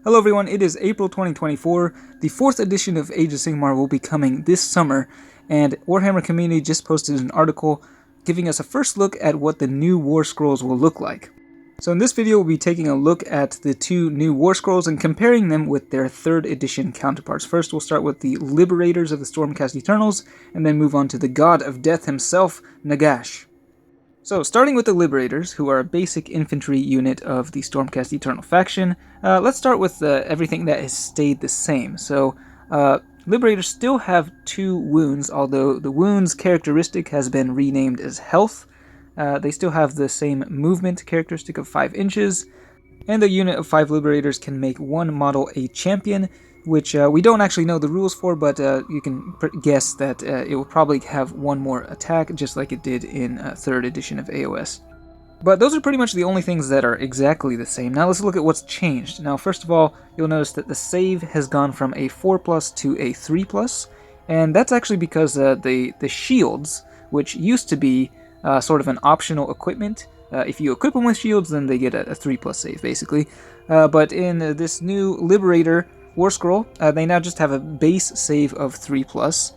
Hello everyone, it is April 2024. The 4th edition of Age of Sigmar will be coming this summer, and Warhammer community just posted an article giving us a first look at what the new War Scrolls will look like. So in this video we'll be taking a look at the two new War Scrolls and comparing them with their 3rd edition counterparts. First we'll start with the Liberators of the Stormcast Eternals, and then move on to the God of Death himself, Nagash. So, starting with the Liberators, who are a basic infantry unit of the Stormcast Eternal faction, let's start with everything that has stayed the same. So, Liberators still have 2 wounds, although the wounds characteristic has been renamed as Health. They still have the same movement characteristic of 5 inches, and the unit of 5 Liberators can make one model a champion, which we don't actually know the rules for, but you can guess that it will probably have one more attack, just like it did in 3rd edition of AOS. But those are pretty much the only things that are exactly the same. Now let's look at what's changed. Now first of all, you'll notice that the save has gone from a 4+ to a 3+, and that's actually because the shields, which used to be sort of an optional equipment, if you equip them with shields, then they get a 3+ save, basically. But in this new Liberator Warscroll, they now just have a base save of 3+,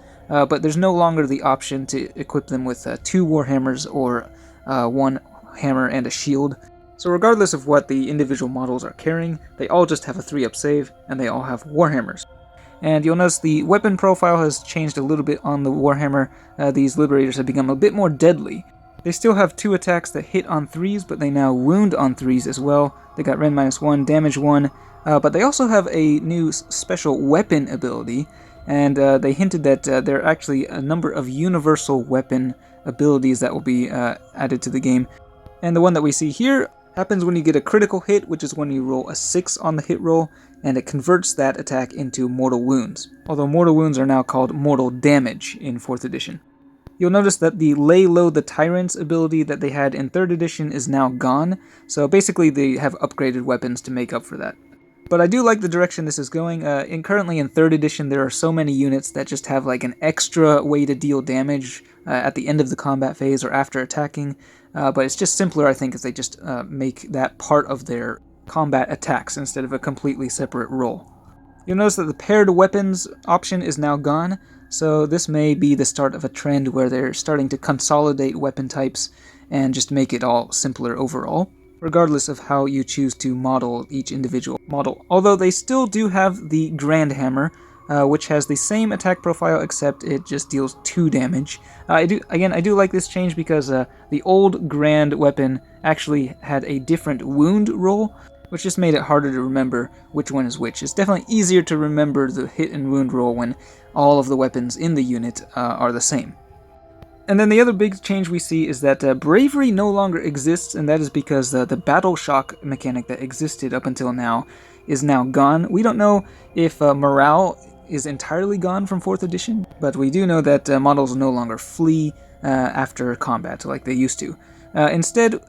but there's no longer the option to equip them with 2 Warhammers or 1 hammer and a shield. So regardless of what the individual models are carrying, they all just have a 3+ save, and they all have Warhammers. And you'll notice the weapon profile has changed a little bit on the Warhammer. These Liberators have become a bit more deadly. They still have 2 attacks that hit on 3s, but they now wound on 3s as well. They got Rend -1, damage 1, but they also have a new special weapon ability, and they hinted that there are actually a number of universal weapon abilities that will be added to the game. And the one that we see here happens when you get a critical hit, which is when you roll a 6 on the hit roll, and it converts that attack into mortal wounds. Although mortal wounds are now called mortal damage in 4th edition. You'll notice that the Lay Low the Tyrants ability that they had in 3rd edition is now gone, so basically they have upgraded weapons to make up for that. But I do like the direction this is going. Currently in 3rd edition there are so many units that just have like an extra way to deal damage at the end of the combat phase or after attacking, but it's just simpler, I think, if they just make that part of their combat attacks instead of a completely separate role. You'll notice that the paired weapons option is now gone, so this may be the start of a trend where they're starting to consolidate weapon types and just make it all simpler overall, regardless of how you choose to model each individual model. Although they still do have the Grand Hammer, which has the same attack profile except it just deals 2 damage. I do like this change because the old Grand weapon actually had a different wound roll, which just made it harder to remember which one is which. It's definitely easier to remember the hit and wound roll when all of the weapons in the unit are the same. And then the other big change we see is that Bravery no longer exists, and that is because the Battle Shock mechanic that existed up until now is now gone. We don't know if Morale is entirely gone from 4th edition, but we do know that models no longer flee after combat like they used to. Instead,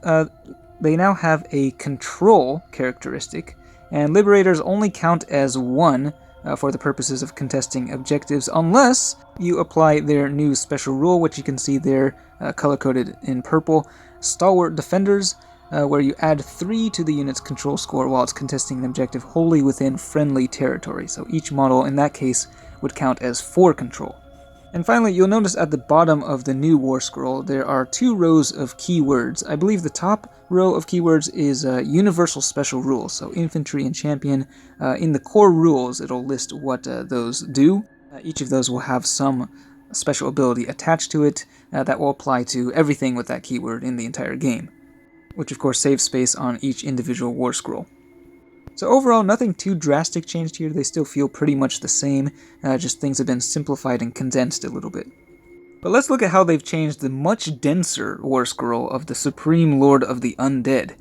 they now have a control characteristic, and Liberators only count as 1 for the purposes of contesting objectives, unless you apply their new special rule, which you can see there color-coded in purple, Stalwart Defenders, where you add 3 to the unit's control score while it's contesting an objective wholly within friendly territory. So each model in that case would count as 4 control. And finally, you'll notice at the bottom of the new War Scroll, there are 2 rows of keywords. I believe the top row of keywords is universal special rules, so infantry and champion. In the core rules, it'll list what those do. Each of those will have some special ability attached to it that will apply to everything with that keyword in the entire game, which of course saves space on each individual War Scroll. So overall, nothing too drastic changed here. They still feel pretty much the same, just things have been simplified and condensed a little bit. But let's look at how they've changed the much denser War Scroll of the Supreme Lord of the Undead.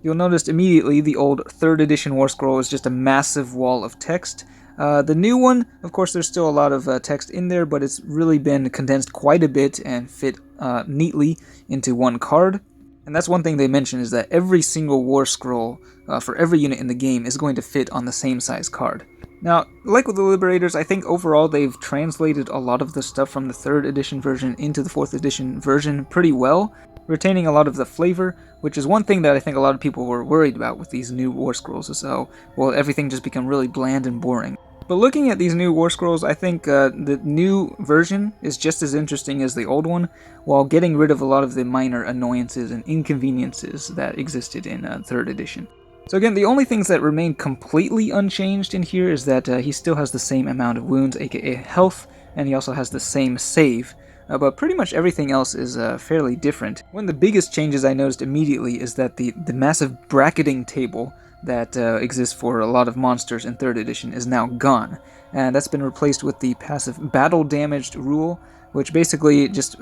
You'll notice immediately the old 3rd edition War Scroll is just a massive wall of text. The new one, of course, there's still a lot of text in there, but it's really been condensed quite a bit and fit neatly into one card. And that's one thing they mention, is that every single War Scroll for every unit in the game is going to fit on the same size card. Now, like with the Liberators, I think overall they've translated a lot of the stuff from the 3rd edition version into the 4th edition version pretty well. retaining a lot of the flavor, which is one thing that I think a lot of people were worried about with these new War Scrolls, is how, well, everything just become really bland and boring. But looking at these new War Scrolls, I think the new version is just as interesting as the old one, while getting rid of a lot of the minor annoyances and inconveniences that existed in 3rd edition. So again, the only things that remain completely unchanged in here is that he still has the same amount of wounds, aka health, and he also has the same save. But pretty much everything else is fairly different. One of the biggest changes I noticed immediately is that the massive bracketing table that exists for a lot of monsters in 3rd edition is now gone. And that's been replaced with the passive battle damaged rule, which basically just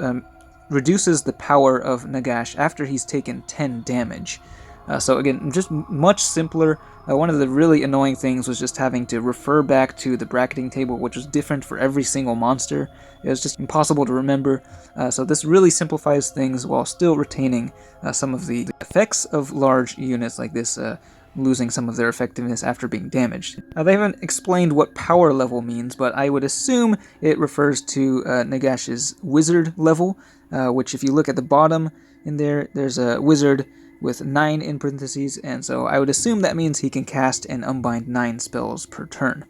reduces the power of Nagash after he's taken 10 damage. So again, just much simpler. One of the really annoying things was just having to refer back to the bracketing table, which was different for every single monster. It was just impossible to remember. So this really simplifies things while still retaining some of the effects of large units like this, losing some of their effectiveness after being damaged. They haven't explained what power level means, but I would assume it refers to Nagash's wizard level, which if you look at the bottom in there, there's a wizard with 9 in parentheses, and so I would assume that means he can cast and unbind 9 spells per turn.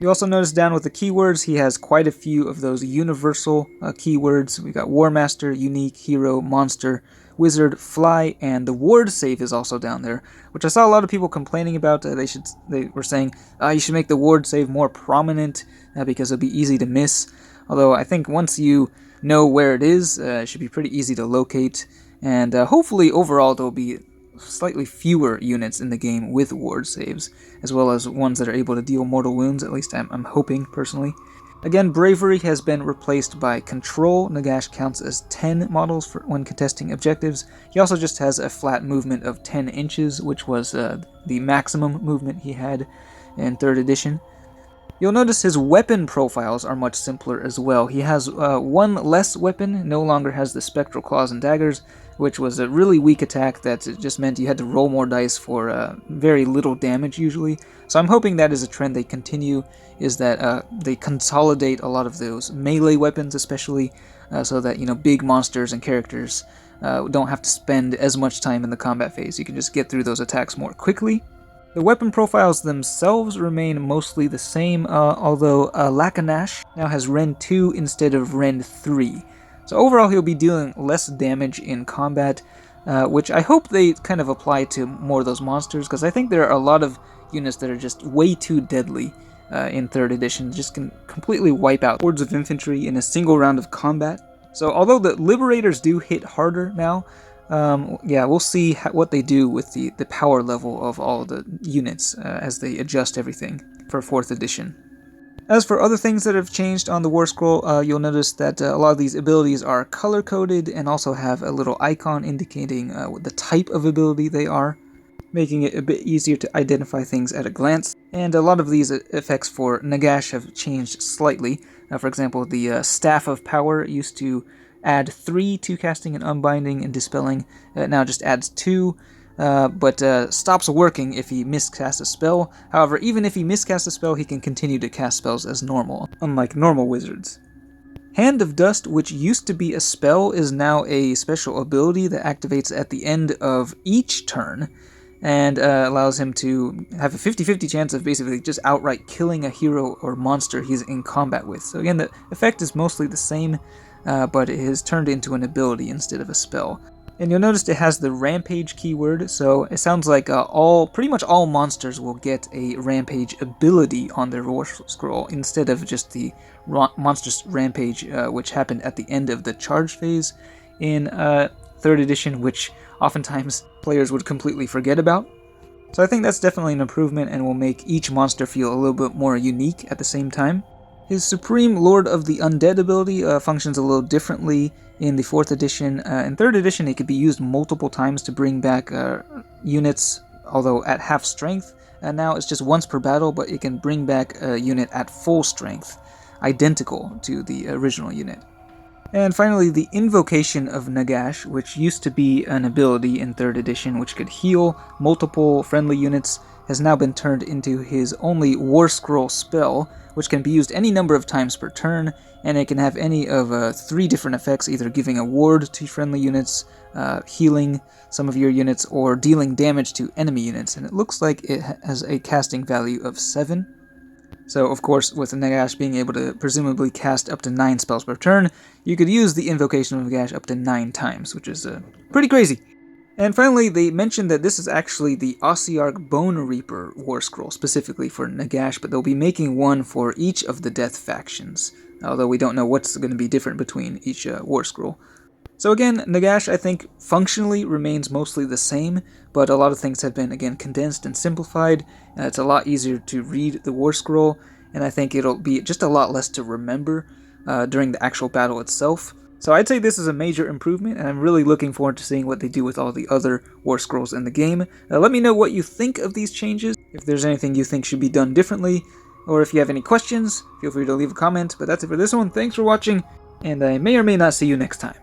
You also notice down with the keywords, he has quite a few of those universal keywords. We got War Master, Unique, Hero, Monster, Wizard, Fly, and the Ward save is also down there, which I saw a lot of people complaining about. They were saying, you should make the Ward save more prominent because it'll be easy to miss. Although I think once you know where it is, it should be pretty easy to locate. And hopefully, overall, there'll be slightly fewer units in the game with ward saves, as well as ones that are able to deal mortal wounds, at least I'm hoping, personally. Again, Bravery has been replaced by Control. Nagash counts as 10 models when contesting objectives. He also just has a flat movement of 10 inches, which was the maximum movement he had in 3rd edition. You'll notice his weapon profiles are much simpler as well. He has one less weapon, no longer has the Spectral Claws and Daggers, which was a really weak attack that just meant you had to roll more dice for very little damage usually. So I'm hoping that is a trend they continue, is that they consolidate a lot of those melee weapons especially, so that big monsters and characters don't have to spend as much time in the combat phase. You can just get through those attacks more quickly. The weapon profiles themselves remain mostly the same, although Lakanash now has Rend 2 instead of Rend 3. So overall he'll be dealing less damage in combat, which I hope they kind of apply to more of those monsters, because I think there are a lot of units that are just way too deadly in 3rd edition, just can completely wipe out hordes of infantry in a single round of combat. So although the Liberators do hit harder now, we'll see what they do with the power level of all the units as they adjust everything for 4th edition. As for other things that have changed on the War Scroll, you'll notice that a lot of these abilities are color-coded and also have a little icon indicating the type of ability they are, making it a bit easier to identify things at a glance. And a lot of these effects for Nagash have changed slightly. For example, the Staff of Power used to add 3 to casting and unbinding and dispelling. It now just adds 2, but stops working if he miscasts a spell. However, even if he miscasts a spell, he can continue to cast spells as normal, unlike normal wizards. Hand of Dust, which used to be a spell, is now a special ability that activates at the end of each turn, and allows him to have a 50-50 chance of basically just outright killing a hero or monster he's in combat with. So again, the effect is mostly the same, but it is turned into an ability instead of a spell. And you'll notice it has the Rampage keyword, so it sounds like pretty much all monsters will get a Rampage ability on their War Scroll, instead of just the Monstrous Rampage, which happened at the end of the charge phase in 3rd edition, which oftentimes players would completely forget about. So I think that's definitely an improvement and will make each monster feel a little bit more unique at the same time. His Supreme Lord of the Undead ability functions a little differently in the 4th edition. In 3rd edition, it could be used multiple times to bring back units, although at half strength. And now it's just once per battle, but it can bring back a unit at full strength, identical to the original unit. And finally, the Invocation of Nagash, which used to be an ability in 3rd edition, which could heal multiple friendly units, has now been turned into his only Warscroll spell, which can be used any number of times per turn, and it can have any of 3 different effects, either giving a ward to friendly units, healing some of your units, or dealing damage to enemy units, and it looks like it has a casting value of 7. So, of course, with Nagash being able to presumably cast up to 9 spells per turn, you could use the Invocation of Nagash up to 9 times, which is pretty crazy. And finally, they mentioned that this is actually the Ossiarch Bone Reaper Warscroll, specifically for Nagash, but they'll be making one for each of the Death factions, although we don't know what's going to be different between each Warscroll. So again, Nagash, I think, functionally remains mostly the same, but a lot of things have been, again, condensed and simplified. It's a lot easier to read the Warscroll, and I think it'll be just a lot less to remember during the actual battle itself. So I'd say this is a major improvement, and I'm really looking forward to seeing what they do with all the other Warscrolls in the game. Let me know what you think of these changes, if there's anything you think should be done differently, or if you have any questions, feel free to leave a comment. But that's it for this one. Thanks for watching, and I may or may not see you next time.